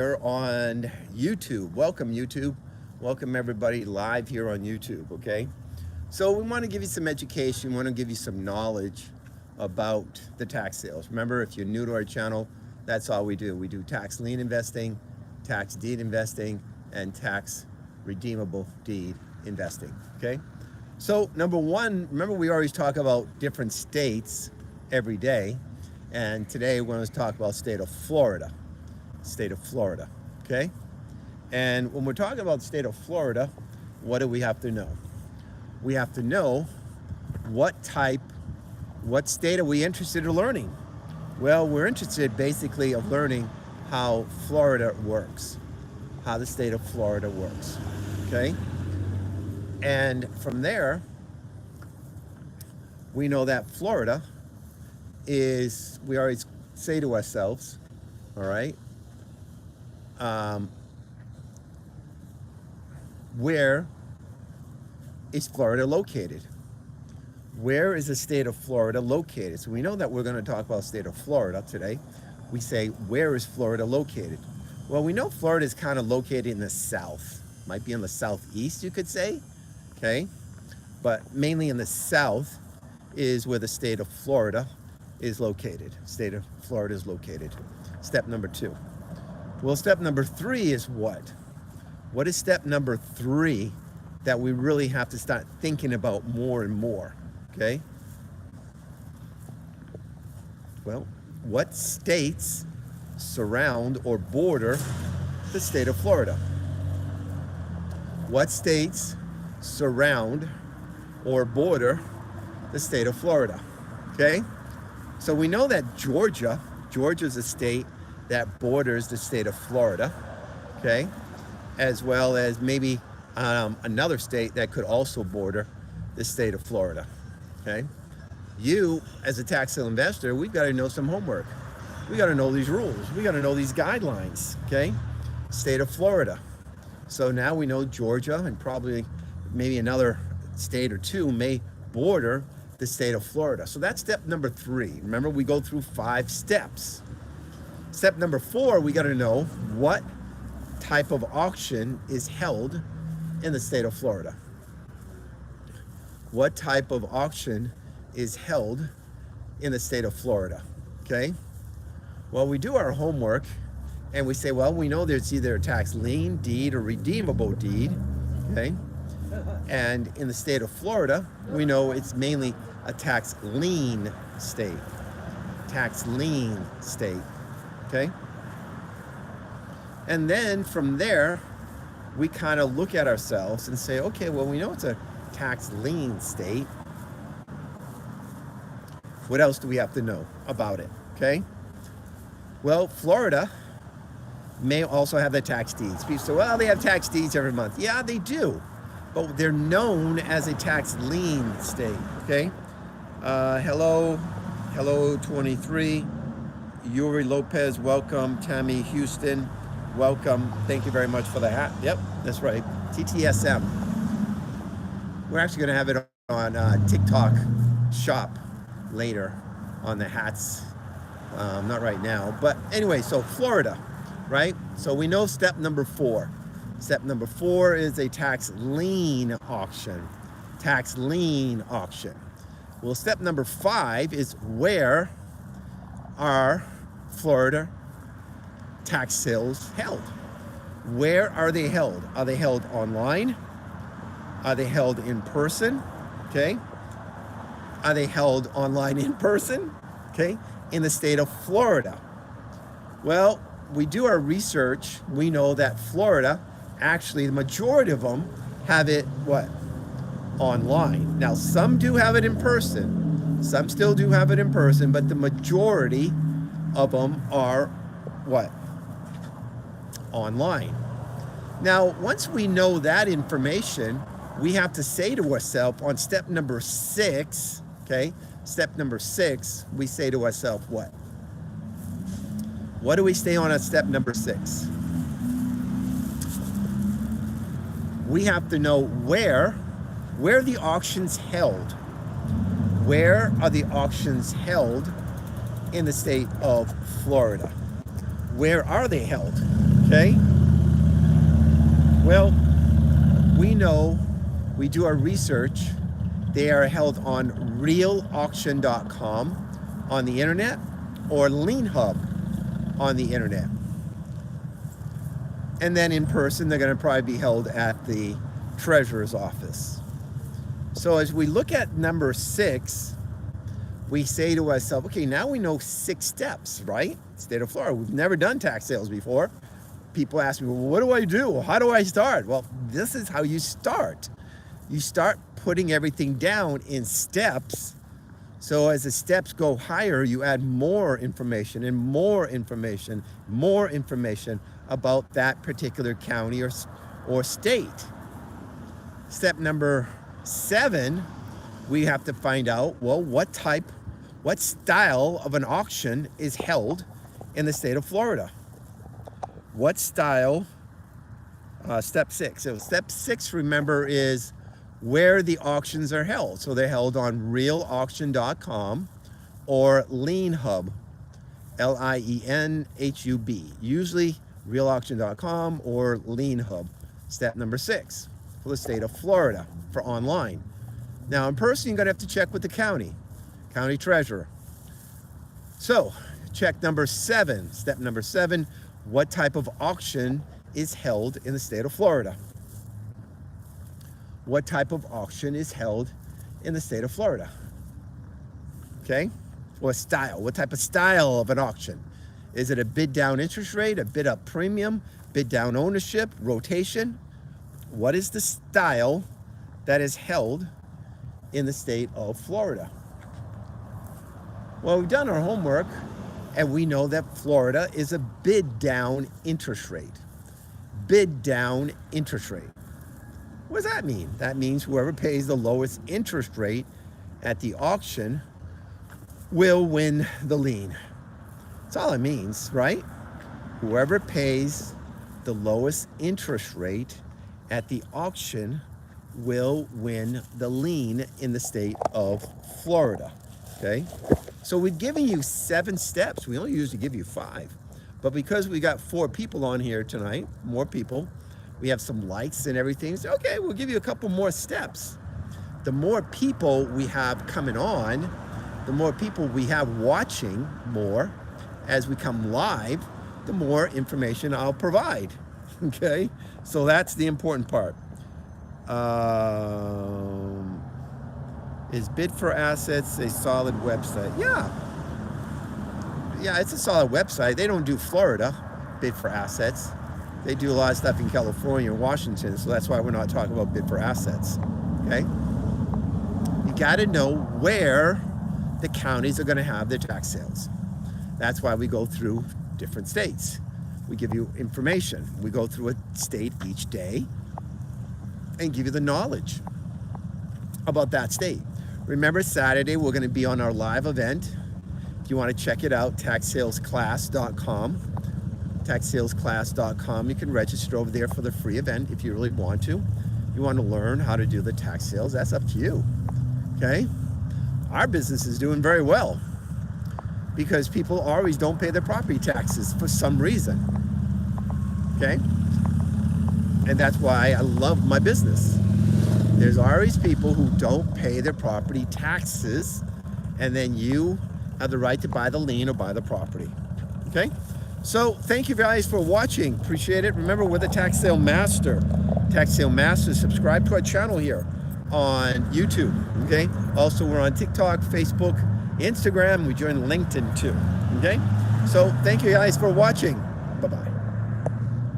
On YouTube. Welcome, YouTube. Welcome, everybody, live here on YouTube, okay? So we want to give you some education. We want to give you some knowledge about the tax sales. Remember, if you're new to our channel, that's all we do. We do tax lien investing, tax deed investing, and tax redeemable deed investing, okay? So number one, remember we always talk about different states every day, and today we're going to talk about state of Florida. State of Florida, okay? And when we're talking about the state of Florida, what do we have to know? We have to know what state are we interested in learning? Well, we're interested basically of learning how Florida works, how the state of Florida works, okay? And from there, we know that Florida is, we always say to ourselves, all right, where is Florida located? Where is the state of Florida located? So we know that we're going to talk about the state of Florida today. We say, where is Florida located? Well, we know Florida is kind of located in the south. Might be in the southeast, you could say, okay? But mainly in the south is where the state of Florida is located. State of Florida is located. Step number two. Well, step number three is what? What is step number three that we really have to start thinking about more and more, okay? Well, what states surround or border the state of Florida? What states surround or border the state of Florida, okay? So we know that Georgia's a state that borders the state of Florida, okay? As well as maybe another state that could also border the state of Florida, okay? You, as a tax sale investor, we've got to know some homework. We got to know these rules. We got to know these guidelines, okay? State of Florida. So now we know Georgia and probably maybe another state or two may border the state of Florida. So that's step number three. Remember, we go through 5 steps. Step number 4, we got to know what type of auction is held in the state of Florida. What type of auction is held in the state of Florida, okay? Well, we do our homework and we say, well, we know there's either a tax lien deed or redeemable deed, okay? And in the state of Florida, we know it's mainly a tax lien state. Tax lien state. Okay? And then from there, we kind of look at ourselves and say, okay, well, we know it's a tax lien state. What else do we have to know about it? Okay? Well, Florida may also have the tax deeds. People say, well, they have tax deeds every month. Yeah, they do. But they're known as a tax lien state. Okay? Hello, 23. Yuri Lopez, welcome. Tammy Houston, welcome. Thank you very much for the hat. Yep, that's right. TTSM. We're actually going to have it on TikTok shop later on the hats. Not right now. But anyway, so Florida, right? So we know step number 4. Step number 4 is a tax lien auction. Tax lien auction. Well, step number 5 is where are Florida tax sales held? Where are they held? Are they held online? Are they held in person? Okay. Are they held online in person? Okay. In the state of Florida. Well, we do our research. We know that Florida, actually the majority of them have it, what? Online. Now, some do have it in person. Some still do have it in person, but the majority of them are what? Online. Now, once we know that information, we have to say to ourselves on step number 6, okay? Step number 6, we say to ourselves what? What do we stay on at step number 6? We have to know where the auction's held. Where are the auctions held in the state of Florida? Where are they held? Okay? Well, we know, we do our research. They are held on realauction.com on the internet or Lien Hub on the internet. And then in person, they're going to probably be held at the treasurer's office. So as we look at number 6, we say to ourselves, okay, now we know 6 steps, right? State of Florida, we've never done tax sales before. People ask me, well, what do I do? How do I start? Well, this is how you start. You start putting everything down in steps. So as the steps go higher, you add more information and more information about that particular county or state. Step number 7, we have to find out, well, what style of an auction is held in the state of Florida? What style, step 6. So step 6, remember, is where the auctions are held. So they're held on realauction.com or Lien Hub, L-I-E-N-H-U-B. Usually realauction.com or Lien Hub. Step number 6 for the state of Florida for online. Now in person, you're gonna have to check with the county treasurer. So check number 7, step number 7, what type of auction is held in the state of Florida? What type of auction is held in the state of Florida? Okay, or style, what type of style of an auction? Is it a bid down interest rate, a bid up premium, bid down ownership, rotation? What is the style that is held in the state of Florida? Well, we've done our homework and we know that Florida is a bid down interest rate. Bid down interest rate. What does that mean? That means whoever pays the lowest interest rate at the auction will win the lien. That's all it means, right? Whoever pays the lowest interest rate at the auction will win the lien in the state of Florida, okay? So we've given you 7 steps. We only usually give you 5. But because we got 4 people on here tonight, more people, we have some lights and everything. So, okay, we'll give you a couple more steps. The more people we have coming on, the more people we have watching more as we come live, the more information I'll provide, okay? So that's the important part. Is Bid for Assets a solid website? Yeah, it's a solid website. They don't do Florida, Bid for Assets. They do a lot of stuff in California and Washington, so that's why we're not talking about Bid for Assets, okay? You gotta know where the counties are gonna have their tax sales. That's why we go through different states. We give you information. We go through a state each day and give you the knowledge about that state. Remember, Saturday, we're gonna be on our live event. If you wanna check it out, taxsalesclass.com. taxsalesclass.com. You can register over there for the free event if you really want to. You want to learn how to do the tax sales, that's up to you, okay? Our business is doing very well because people always don't pay their property taxes for some reason, okay? And that's why I love my business. There's always people who don't pay their property taxes, and then you have the right to buy the lien or buy the property, okay? So thank you guys for watching. Appreciate it. Remember, we're the Tax Sale Master. Tax Sale Master. Subscribe to our channel here on YouTube. Okay. Also, we're on TikTok, Facebook, Instagram. We joined LinkedIn too. Okay. So thank you guys for watching. Bye-bye.